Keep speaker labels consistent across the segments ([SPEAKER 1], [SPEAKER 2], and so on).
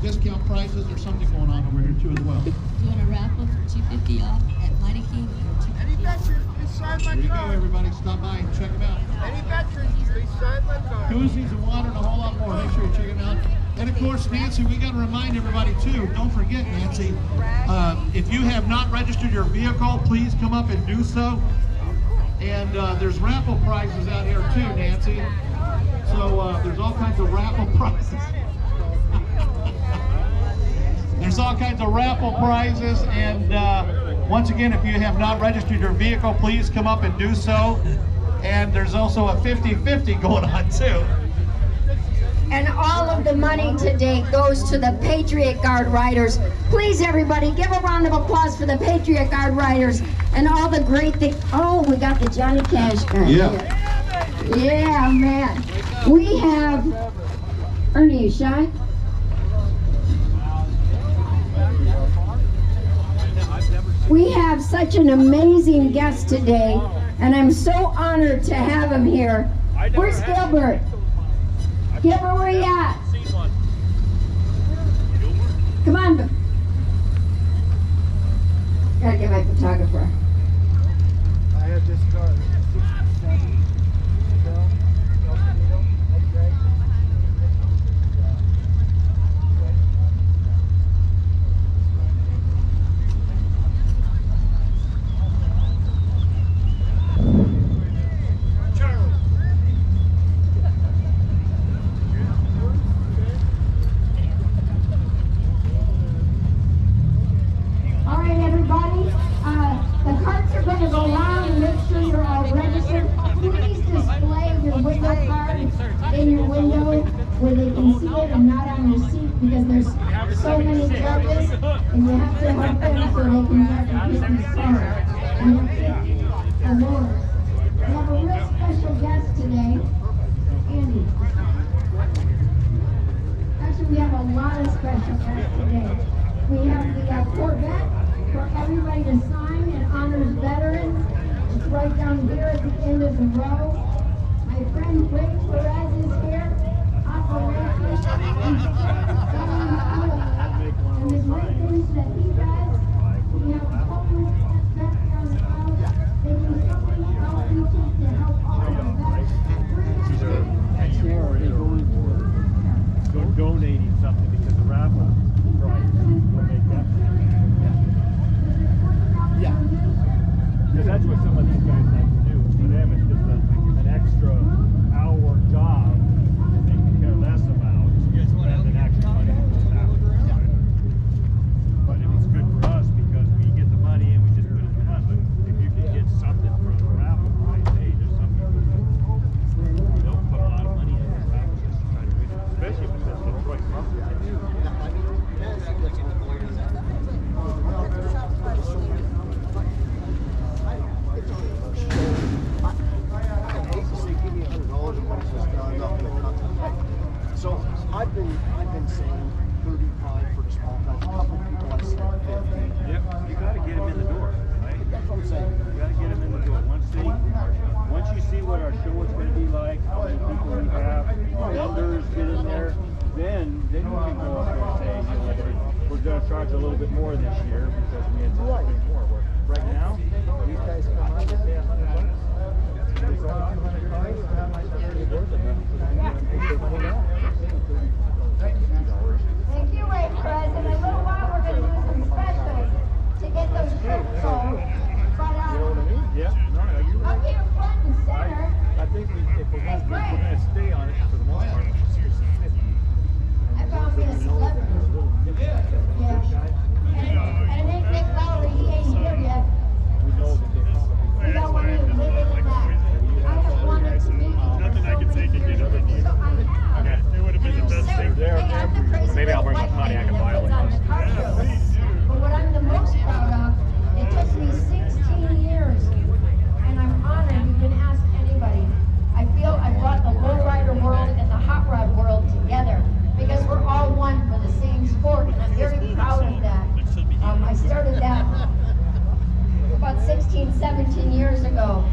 [SPEAKER 1] discount prices. There's something going on over here too as well.
[SPEAKER 2] Doing a raffle for $250 off at Mighty King.
[SPEAKER 3] Any veterans, please sign my
[SPEAKER 1] There you go,
[SPEAKER 3] card.
[SPEAKER 1] everybody. Stop by and check them out.
[SPEAKER 3] Any veterans, please sign my card.
[SPEAKER 1] Koozies and water and a whole lot more. Make sure you check them out. And of course, Nancy, we got to remind everybody too. Don't forget, Nancy, if you have not registered your vehicle, please come up and do so. And there's raffle prizes out here too, Nancy. So there's all kinds of raffle prizes. There's all kinds of raffle prizes, and once again, if you have not registered your vehicle, please come up and do so. And there's also a 50-50 going on too.
[SPEAKER 4] And all of the money today goes to the Patriot Guard Riders. Please, everybody, give a round of applause for the Patriot Guard Riders and all the great things. Oh, we got the Johnny Cash guy.
[SPEAKER 1] Yeah.
[SPEAKER 4] Yeah, man. We have, Ernie, you shy? We have such an amazing guest today, and I'm so honored to have him here. Where's Gilbert? Gilbert, where you at? Come on. Gotta get my photographer.
[SPEAKER 3] I have this card. 67.
[SPEAKER 4] Where they can see it and not on your seat, because there's so many judges and you have to help them so they can get the business started. And you pick awards. We have a real special guest today, Andy. Actually, we have a lot of special guests today. We have the Corvette for everybody to sign and honors veterans. It's right down here at the end of the row. My friend Ray Perez is here. And the great things that he does, we have homeless vets down the road. They do so many outreaches to help all the vets.
[SPEAKER 5] Go donating something because the raffle prize will make that. Yeah. Because that's what some of these guys like to do. For them, it's just an extra hour job. Less about than actually money that goes out. But it's good for us because we get the money and we just put it in the fund. But if you can get something from the raffle prize, hey, there's something. We don't put a lot of money in the raffle just to try to win it, especially if it says Detroit Rumble.
[SPEAKER 6] So I've been saying 35 for the small guys. A couple of people I said 50.
[SPEAKER 5] Yep, you got to get them in the door, right?
[SPEAKER 6] That's what I'm saying.
[SPEAKER 5] You got to get them in the door. Once you see what our show is going to be like, how many people we have, vendors get in there, then you can go up there and say, you know, we're going to charge a little bit more this year because we anticipate more work. Right now, these guys come on and pay $100. There's only 200 cars, so how much are they worth of them?
[SPEAKER 4] Thank you, Ray Perez. In a little while, we're going to do some specials to get those trips sold. But
[SPEAKER 5] You know what I mean? Yeah. No, you're
[SPEAKER 4] up
[SPEAKER 5] right.
[SPEAKER 4] here front and center.
[SPEAKER 5] I think if we're going to stay on it for the most part, it's 50.
[SPEAKER 4] I found me a celebrity. Yeah. And Nick Lowry, he ain't here yet.
[SPEAKER 5] We know that they
[SPEAKER 4] We don't want him living in that. I have wanted to meet you.
[SPEAKER 5] Nothing I can take and get other than
[SPEAKER 4] So I have.
[SPEAKER 5] Okay. It would have been the best thing there. Maybe I'll bring my Pontiac and buy one.
[SPEAKER 4] But what I'm the most proud of, it took me 16 years, and I'm honored. You can ask anybody. I feel I brought the lowrider world and the hot rod world together because we're all one for the same sport, and I'm very proud of that. I started that about 16, 17 years ago,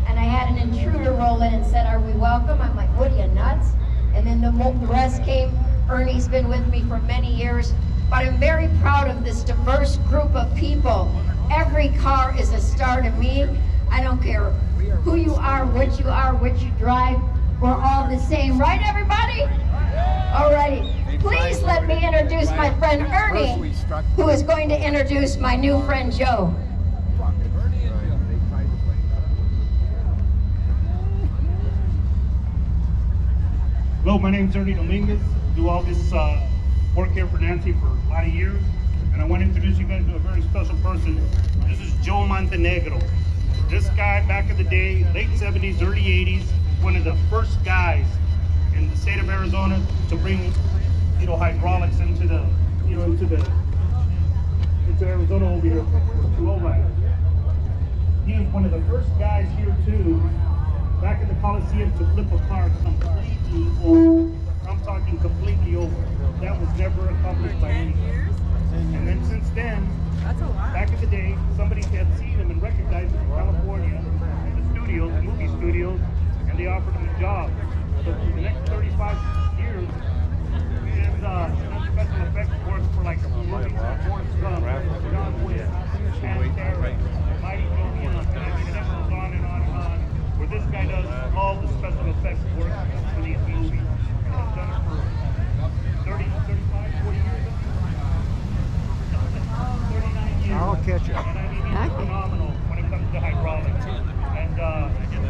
[SPEAKER 4] and I had an intruder roll in and said, "Are we welcome?" I'm like, "What are you, nuts?" And then the rest came Ernie's been with me for many years, but I'm very proud of this diverse group of people. Every car is a star to me. I don't care who you are, what you drive. We're all the same, right, everybody? Alrighty. Please let me introduce my friend Ernie, who is going to introduce my new friend Joe.
[SPEAKER 7] Hello, my name's Ernie Dominguez. Do all this work here for Nancy for a lot of years. And I want to introduce you guys to a very special person. This is Joe Montenegro. This guy, back in the day, late 70s, early 80s, one of the first guys in the state of Arizona to bring, hydraulics into Arizona over here for lowriders. He was one of the first guys here too, back in the Coliseum, to flip a car completely over. I'm talking completely over. That was never accomplished by anyone. And then since then, back in the day, somebody had seen him and recognized him in California, in the studios, the movie studios, and they offered him a job. So for the next 35 years, he has special effects work for like a movie, Forrest Gump, John Wick, Pantera, Mighty Joe Young, and I mean, that goes on and on and on, where this guy does all the special effects work for these movies. And has done it for 30, 35, 40 years. 39 years.
[SPEAKER 3] I'll catch you.
[SPEAKER 7] And I mean, he's phenomenal when it comes to hydraulics. And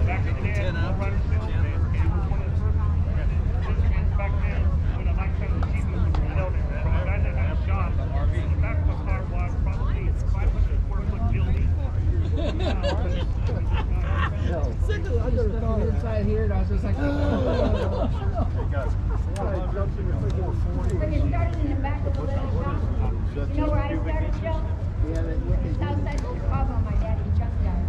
[SPEAKER 7] back in the day, I was running film. He was one of the first instruments back then when a lifetime achievement was held from a guy that had a shop. In the back of a car was probably a 500 square foot building.
[SPEAKER 3] I just thought inside here, and I was just like, oh.
[SPEAKER 4] When you started in the back of the little shop, you know where I started, Joe? It's outside of Chicago, my daddy's junkyard.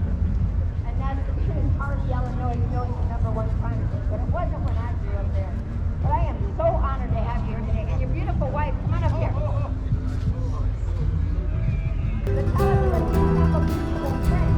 [SPEAKER 4] And that's in Camargue, Illinois, you know it's the #1 crime scene, but it wasn't when I grew up there. But I am so honored to have you here today. And your beautiful wife, come on up here. The tell us that you have a beautiful friend.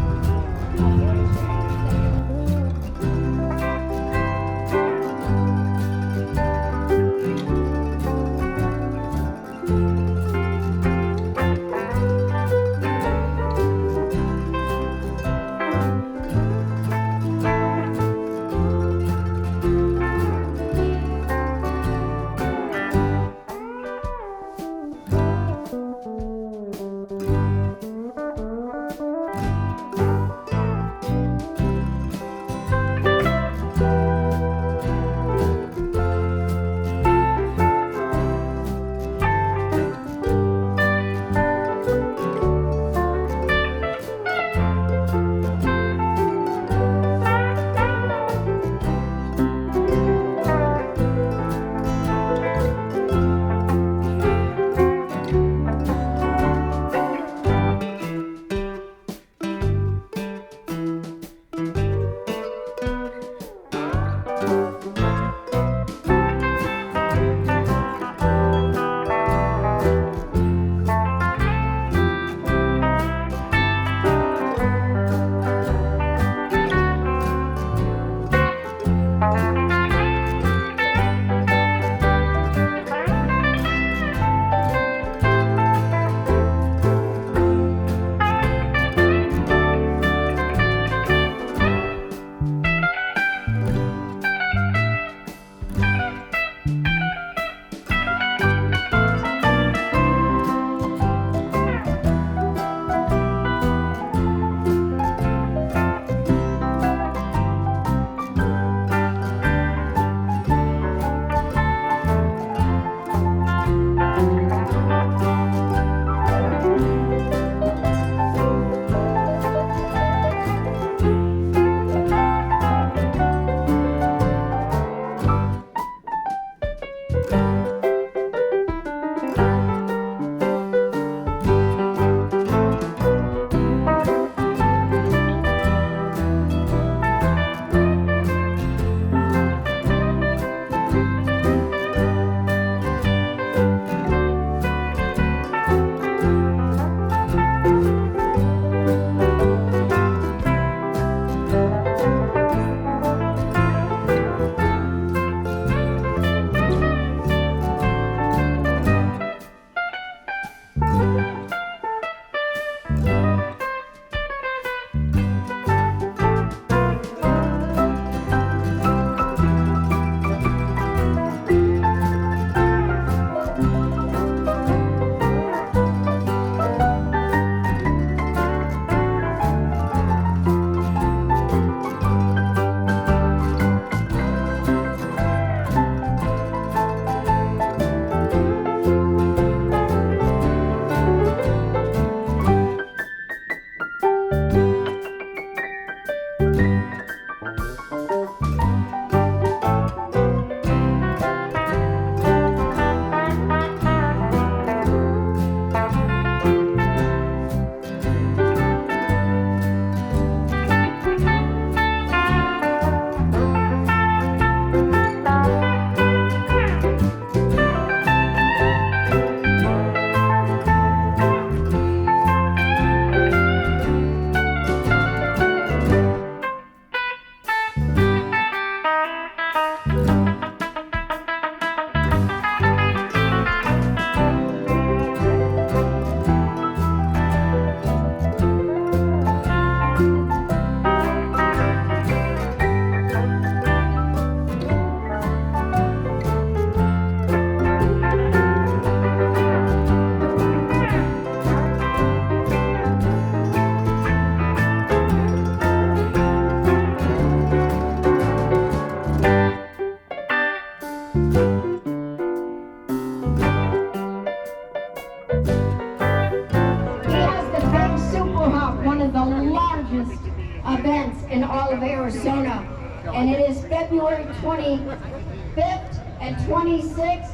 [SPEAKER 4] February 25th and 26th.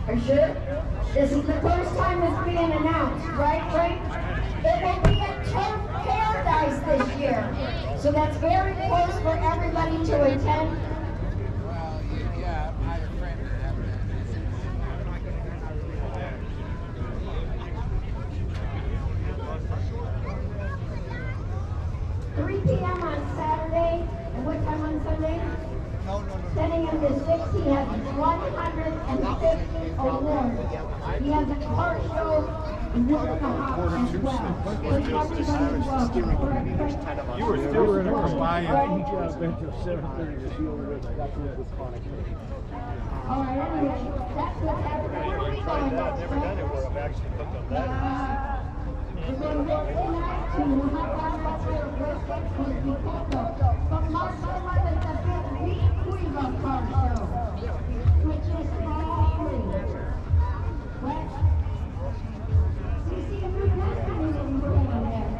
[SPEAKER 4] Are you sure? This is the first time it's being announced, right, Frank? It will be at Turf Paradise this year. So that's very close for everybody to attend. 3 p.m. on Saturday, and what time on Sunday? 10 a.m. to 6, he has 150 awards. He has a car show and work the hop as well. So everybody welcome.
[SPEAKER 5] You were still in a
[SPEAKER 7] Right, he got been till 7:30 to deal with that with chronic.
[SPEAKER 4] All right, anyway, that's what's happening. Where are we going next,
[SPEAKER 5] Never done it where I've actually looked on that.
[SPEAKER 4] We're going Wednesday night to Hot Dog Festival Brisket with Picoco. From March 11th, the big Meat Quiva car show, which is free. What? You see a new company that you bring in there.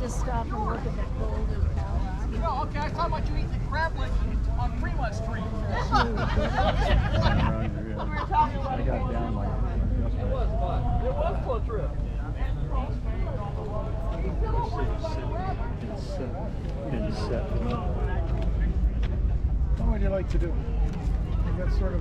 [SPEAKER 8] to stop and look at the golden palace.
[SPEAKER 3] No, okay, I was talking about you eating the crab leg on Fremont Street.
[SPEAKER 8] We were talking about
[SPEAKER 5] I got down like
[SPEAKER 3] It was fun. It was a cool trip.
[SPEAKER 5] it's set. What would you like to do? I think that's sort of.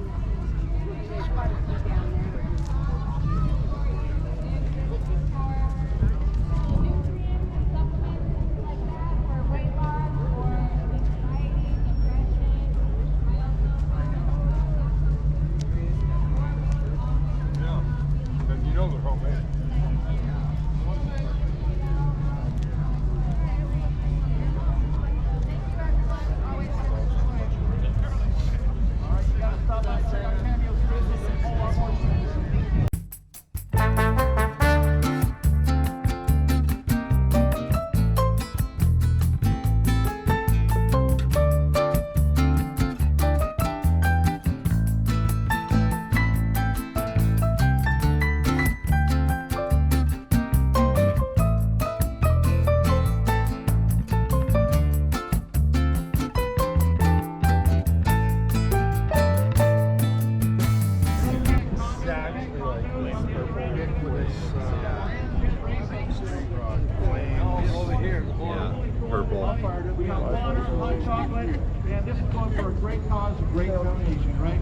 [SPEAKER 1] We got water, hot chocolate, and this is going for a great cause, a great donation, right?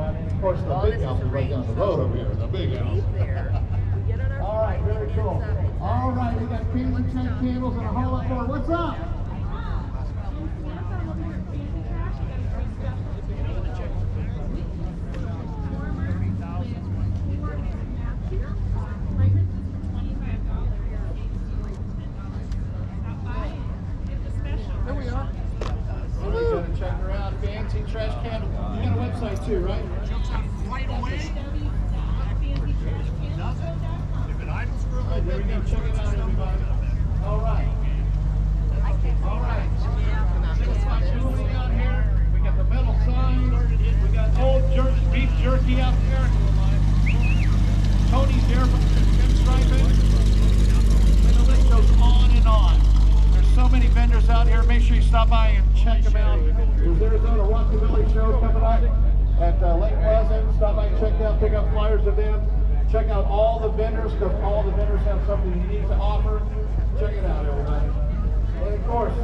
[SPEAKER 1] Of course, the big house is right down the road over here, the big house. All right, very cool. All right, we got fancy check candles and a whole lot more. What's up? There we are. So we gotta check her out. Fancy trash candle. You got a website too, right?
[SPEAKER 3] Right away. Does it? If it items for a
[SPEAKER 1] All right, there we go. Check it out, everybody. All right. All right. Six by jewelry out here. We got the metal signs. We got old beef jerky out there. Tony's there from Pinstriping. And the list goes on and on. There's so many vendors out here. Make sure you stop by and check them out. There's Arizona Rockabilly show coming up at Lake Pleasant. Stop by and check it out. Pick up flyers of them. Check out all the vendors, because all the vendors have something unique to offer. Check it out, everybody. And of course,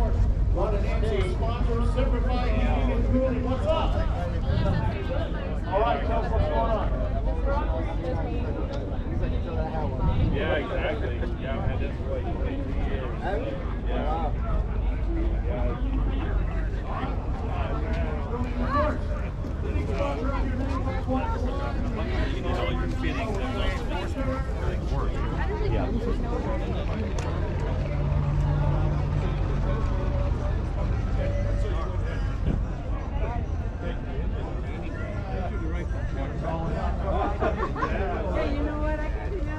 [SPEAKER 1] Ron and Nancy sponsor, Simplify Heating and Cooling. What's up? All right, tell us what's going on.
[SPEAKER 5] Yeah, exactly. Yeah, I've had this for like 23 years. Yeah. You know, you're fitting the work. Yeah.
[SPEAKER 8] Hey, you know what? I can do that.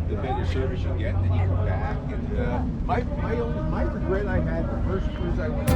[SPEAKER 9] The better service you get, then you come back. And my regret I had the first cruise I went on